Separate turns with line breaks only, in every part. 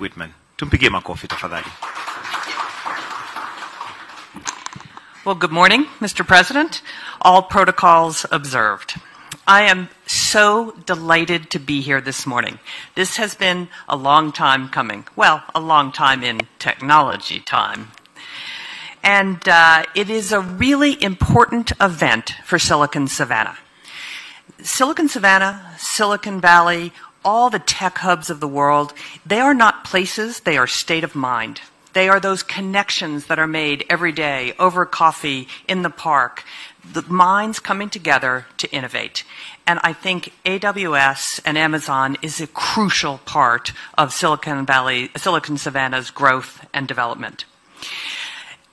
Whiteman. Tumpigie makofi tafadhali.
Well, good morning, Mr. President. All protocols observed. I am so delighted to be here this morning. This has been a long time coming. Well, a long time in technology time. And it is a really important event for Silicon Savannah. Silicon Savannah, Silicon Valley, all the tech hubs of the world, they are not places, they are state of mind. They are those connections that are made every day over coffee, in the park, the minds coming together to innovate. And I think AWS and Amazon is a crucial part of Silicon Savannah's growth and development.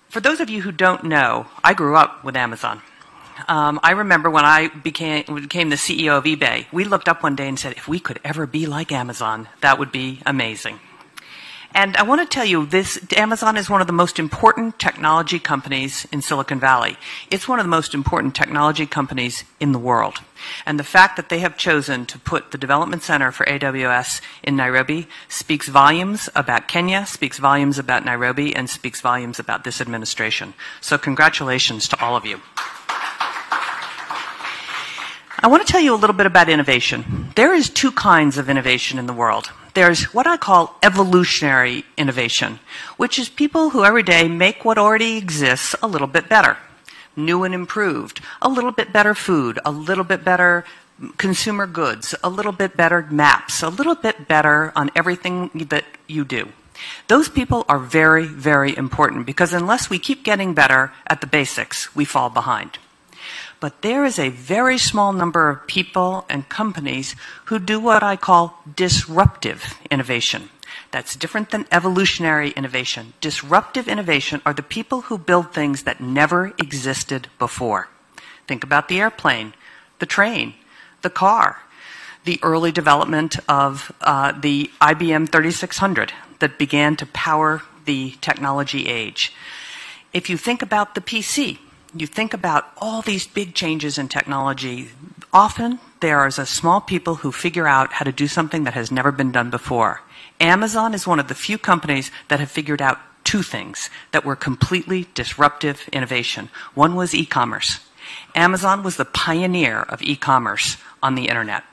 For those of you who don't know, I grew up with Amazon. I remember when I became the CEO of eBay, we looked up one day and said, if we could ever be like Amazon, that would be amazing. And I want to tell you, Amazon is one of the most important technology companies in Silicon Valley. It's one of the most important technology companies in the world. And the fact that they have chosen to put the development center for AWS in Nairobi speaks volumes about Kenya, speaks volumes about Nairobi, and speaks volumes about this administration. So congratulations to all of you. I want to tell you a little bit about innovation. There is two kinds of innovation in the world. There's what I call evolutionary innovation, which is people who every day make what already exists a little bit better, new and improved, a little bit better food, a little bit better consumer goods, a little bit better maps, a little bit better on everything that you do. Those people are very, very important because unless we keep getting better at the basics, we fall behind. But there is a very small number of people and companies who do what I call disruptive innovation. That's different than evolutionary innovation. Disruptive innovation are the people who build things that never existed before. Think about the airplane, the train, the car, the early development of the IBM 3600 that began to power the technology age. If you think about the PC, you think about all these big changes in technology, often there is a small people who figure out how to do something that has never been done before. Amazon is one of the few companies that have figured out two things that were completely disruptive innovation. One was e-commerce. Amazon was the pioneer of e-commerce on the internet.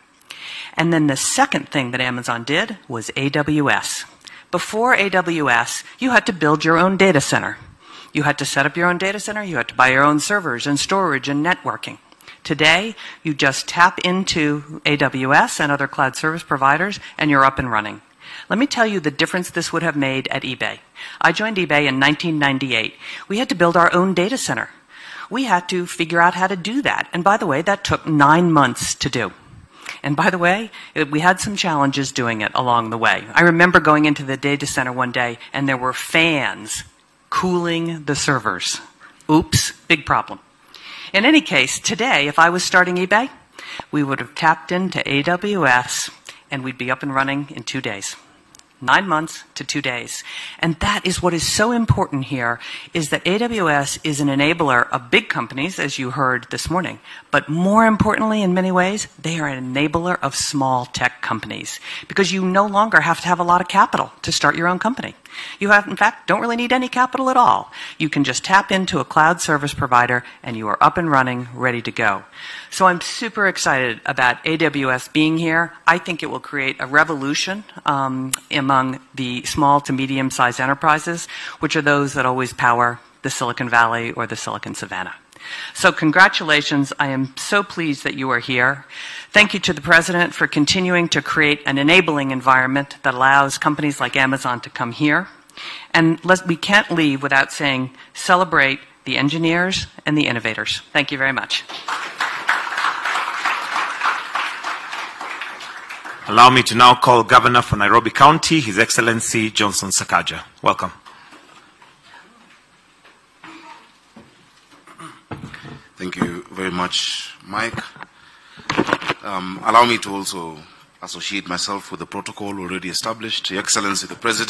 And then the second thing that Amazon did was AWS. Before AWS, you had to build your own data center. You had to set up your own data center, you had to buy your own servers and storage and networking. Today, you just tap into AWS and other cloud service providers and you're up and running. Let me tell you the difference this would have made at eBay. I joined eBay in 1998. We had to build our own data center. We had to figure out how to do that. And by the way, that took 9 months to do. And by the way, we had some challenges doing it along the way. I remember going into the data center one day and there were fans cooling the servers. Oops, big problem. In any case, today, if I was starting eBay, we would have tapped into AWS and we'd be up and running in 2 days. 9 months to 2 days. And that is what is so important here, is that AWS is an enabler of big companies, as you heard this morning. But more importantly, in many ways, they are an enabler of small tech companies. Because you no longer have to have a lot of capital to start your own company. You have, in fact, don't really need any capital at all. You can just tap into a cloud service provider and you are up and running, ready to go. So I'm super excited about AWS being here. I think it will create a revolution among the small to medium-sized enterprises, which are those that always power the Silicon Valley or the Silicon Savannah. So congratulations. I am so pleased that you are here. Thank you to the President for continuing to create an enabling environment that allows companies like Amazon to come here. And we can't leave without saying, celebrate the engineers and the innovators. Thank you very much.
Allow me to now call Governor for Nairobi County, His Excellency Johnson Sakaja. Welcome.
Thank you very much, Mike. Allow me to also associate myself with the protocol already established. Your Excellency, the President.